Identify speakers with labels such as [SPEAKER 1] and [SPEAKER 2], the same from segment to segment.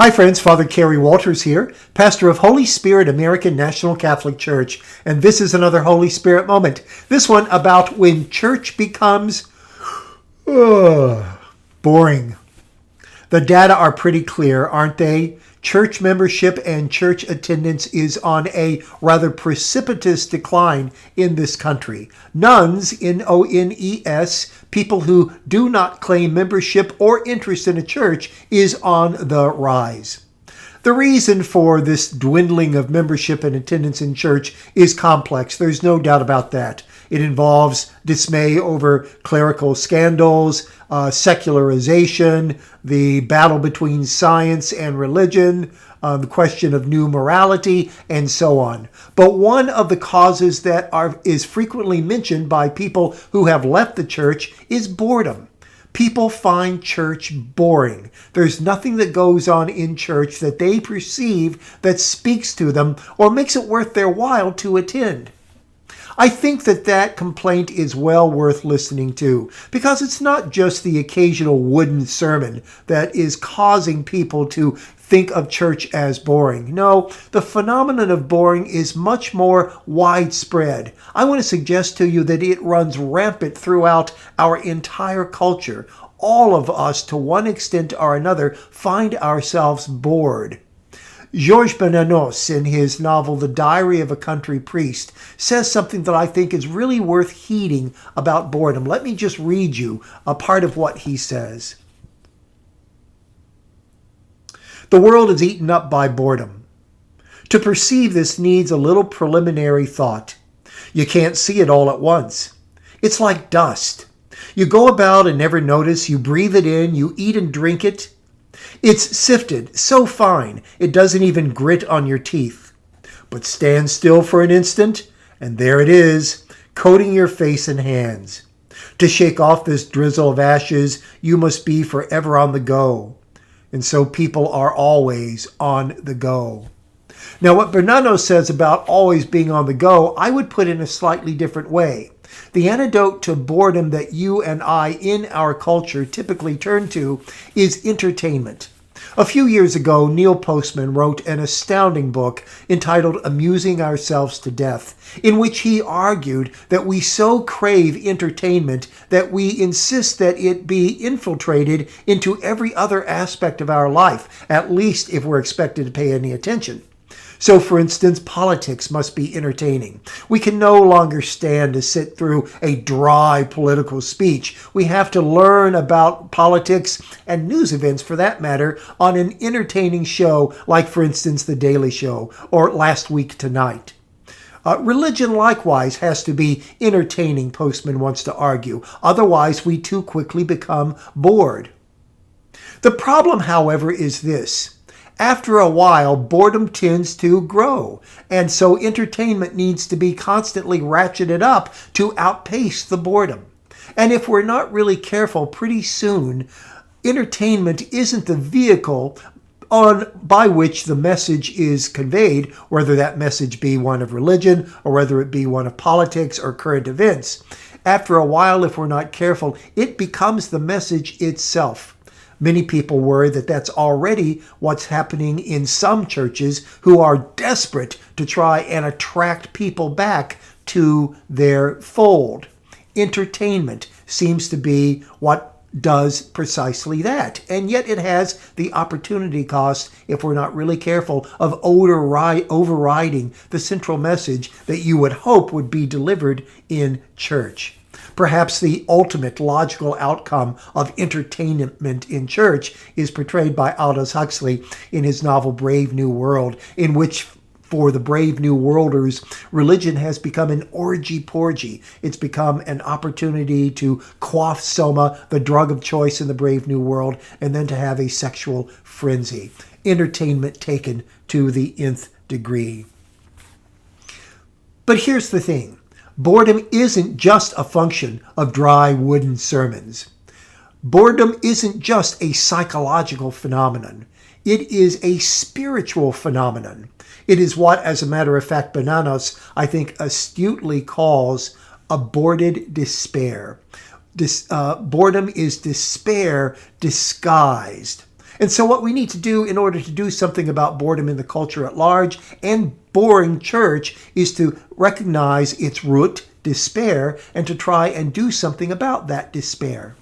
[SPEAKER 1] Hi friends, Father Kerry Walters here, pastor of Holy Spirit American National Catholic Church, and this is another Holy Spirit moment. This one about when church becomes boring. The data are pretty clear, aren't they? Church membership and church attendance is on a rather precipitous decline in this country. Nones, N-O-N-E-S, people who do not claim membership or interest in a church, is on the rise. The reason for this dwindling of membership and attendance in church is complex. There's no doubt about that. It involves dismay over clerical scandals, secularization, the battle between science and religion, the question of new morality, and so on. But one of the causes that is frequently mentioned by people who have left the church is boredom. People find church boring. There's nothing that goes on in church that they perceive that speaks to them or makes it worth their while to attend. I think that complaint is well worth listening to, because it's not just the occasional wooden sermon that is causing people to think of church as boring. No, the phenomenon of boring is much more widespread. I want to suggest to you that it runs rampant throughout our entire culture. All of us, to one extent or another, find ourselves bored. Georges Bernanos, in his novel The Diary of a Country Priest, says something that I think is really worth heeding about boredom. Let me just read you a part of what he says. The world is eaten up by boredom. To perceive this needs a little preliminary thought. You can't see it all at once. It's like dust. You go about and never notice. You breathe it in. You eat and drink it. It's sifted so fine it doesn't even grit on your teeth. But stand still for an instant, and there it is, coating your face and hands. To shake off this drizzle of ashes, you must be forever on the go. And so people are always on the go. Now, what Bernanos says about always being on the go, I would put in a slightly different way. The antidote to boredom that you and I in our culture typically turn to is entertainment. A few years ago, Neil Postman wrote an astounding book entitled Amusing Ourselves to Death, in which he argued that we so crave entertainment that we insist that it be infiltrated into every other aspect of our life, at least if we're expected to pay any attention. So, for instance, politics must be entertaining. We can no longer stand to sit through a dry political speech. We have to learn about politics and news events, for that matter, on an entertaining show like, for instance, The Daily Show or Last Week Tonight. Religion likewise has to be entertaining, Postman wants to argue. Otherwise, we too quickly become bored. The problem, however, is this. After a while, boredom tends to grow, and so entertainment needs to be constantly ratcheted up to outpace the boredom. And if we're not really careful, pretty soon, entertainment isn't the vehicle by which the message is conveyed, whether that message be one of religion or whether it be one of politics or current events. After a while, if we're not careful, it becomes the message itself. Many people worry that that's already what's happening in some churches who are desperate to try and attract people back to their fold. Entertainment seems to be what does precisely that. And yet it has the opportunity cost, if we're not really careful, of overriding the central message that you would hope would be delivered in church. Perhaps the ultimate logical outcome of entertainment in church is portrayed by Aldous Huxley in his novel Brave New World, in which, for the Brave New Worlders, religion has become an orgy-porgy. It's become an opportunity to quaff soma, the drug of choice in the Brave New World, and then to have a sexual frenzy. Entertainment taken to the nth degree. But here's the thing. Boredom isn't just a function of dry wooden sermons. Boredom isn't just a psychological phenomenon. It is a spiritual phenomenon. It is what, as a matter of fact, Bernanos, I think, astutely calls aborted despair. Boredom is despair disguised. And so what we need to do in order to do something about boredom in the culture at large and boring church is to recognize its root, despair, and to try and do something about that despair.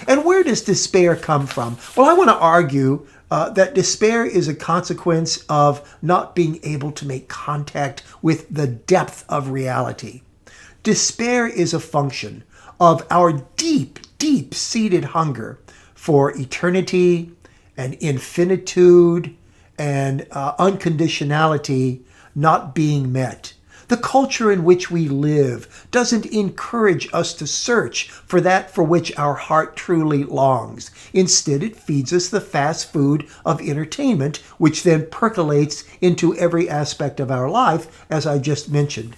[SPEAKER 1] And where does despair come from? Well, I want to argue that despair is a consequence of not being able to make contact with the depth of reality. Despair is a function of our deep, deep-seated hunger for eternity and infinitude and unconditionality not being met. The culture in which we live doesn't encourage us to search for that for which our heart truly longs. Instead, it feeds us the fast food of entertainment, which then percolates into every aspect of our life, as I just mentioned.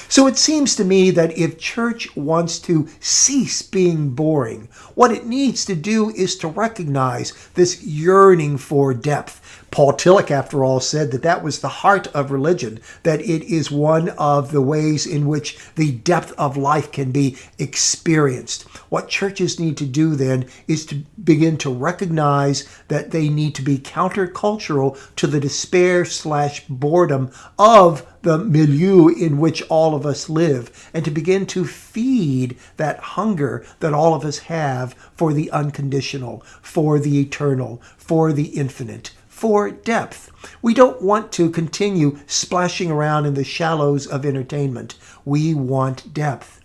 [SPEAKER 1] So it seems to me that if church wants to cease being boring, what it needs to do is to recognize this yearning for depth. Paul Tillich, after all, said that that was the heart of religion, that it is one of the ways in which the depth of life can be experienced. What churches need to do then is to begin to recognize that they need to be countercultural to the despair/boredom of the milieu in which all of us live, and to begin to feed that hunger that all of us have for the unconditional, for the eternal, for the infinite, for depth. We don't want to continue splashing around in the shallows of entertainment. We want depth.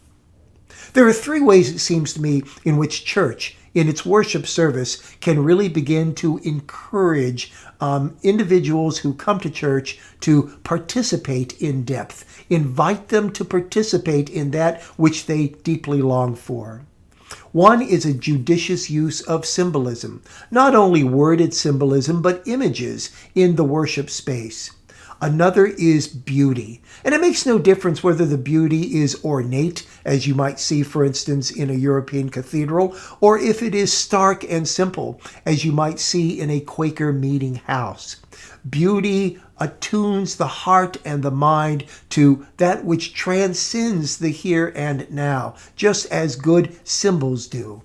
[SPEAKER 1] There are three ways, it seems to me, in which church, in its worship service, can really begin to encourage individuals who come to church to participate in depth. Invite them to participate in that which they deeply long for. One is a judicious use of symbolism, not only worded symbolism, but images in the worship space. Another is beauty. And it makes no difference whether the beauty is ornate, as you might see, for instance, in a European cathedral, or if it is stark and simple, as you might see in a Quaker meeting house. Beauty attunes the heart and the mind to that which transcends the here and now, just as good symbols do.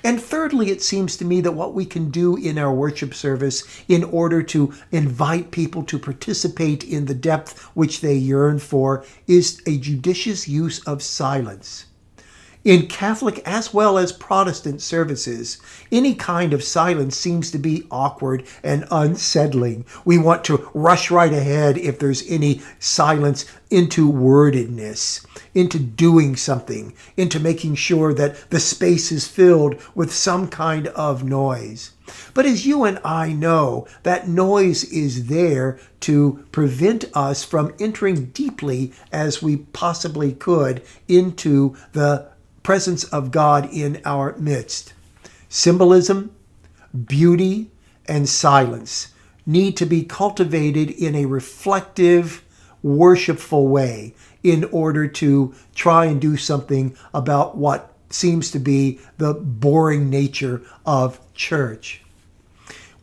[SPEAKER 1] And thirdly, it seems to me that what we can do in our worship service in order to invite people to participate in the depth which they yearn for is a judicious use of silence. In Catholic as well as Protestant services, any kind of silence seems to be awkward and unsettling. We want to rush right ahead if there's any silence into wordedness, into doing something, into making sure that the space is filled with some kind of noise. But as you and I know, that noise is there to prevent us from entering deeply as we possibly could into the presence of God in our midst. Symbolism, beauty, and silence need to be cultivated in a reflective, worshipful way in order to try and do something about what seems to be the boring nature of church.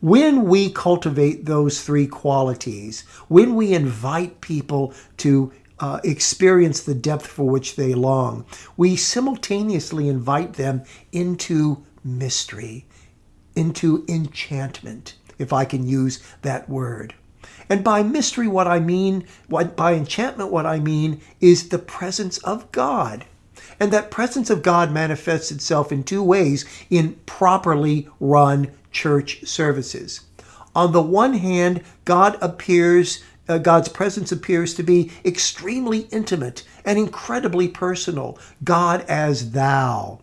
[SPEAKER 1] When we cultivate those three qualities, when we invite people to experience the depth for which they long, we simultaneously invite them into mystery, into enchantment, if I can use that word. And by mystery, by enchantment, what I mean is the presence of God. And that presence of God manifests itself in two ways in properly run church services. On the one hand, God's presence appears to be extremely intimate and incredibly personal, God as thou.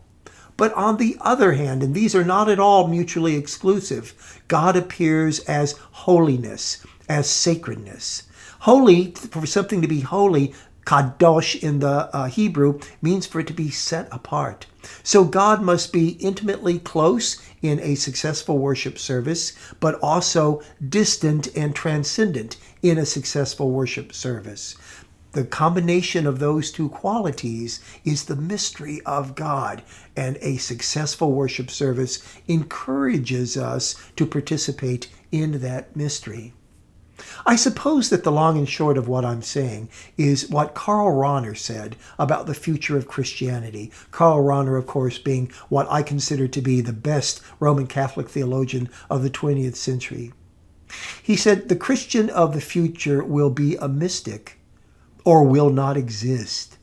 [SPEAKER 1] But on the other hand, and these are not at all mutually exclusive, God appears as holiness, as sacredness. Holy, for something to be holy, kadosh in the Hebrew, means for it to be set apart. So God must be intimately close in a successful worship service, but also distant and transcendent in a successful worship service. The combination of those two qualities is the mystery of God, and a successful worship service encourages us to participate in that mystery. I suppose that the long and short of what I'm saying is what Karl Rahner said about the future of Christianity. Karl Rahner, of course, being what I consider to be the best Roman Catholic theologian of the 20th century. He said, the Christian of the future will be a mystic or will not exist.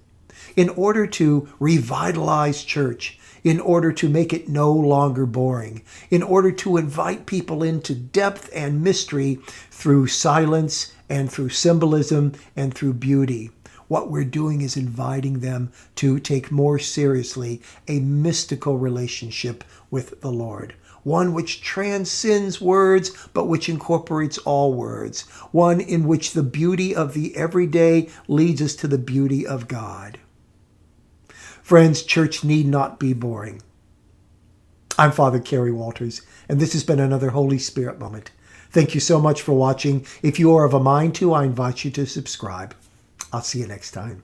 [SPEAKER 1] In order to revitalize church, in order to make it no longer boring, in order to invite people into depth and mystery through silence and through symbolism and through beauty. What we're doing is inviting them to take more seriously a mystical relationship with the Lord. One which transcends words, but which incorporates all words. One in which the beauty of the everyday leads us to the beauty of God. Friends, church need not be boring. I'm Father Kerry Walters, and this has been another Holy Spirit moment. Thank you so much for watching. If you are of a mind to, I invite you to subscribe. I'll see you next time.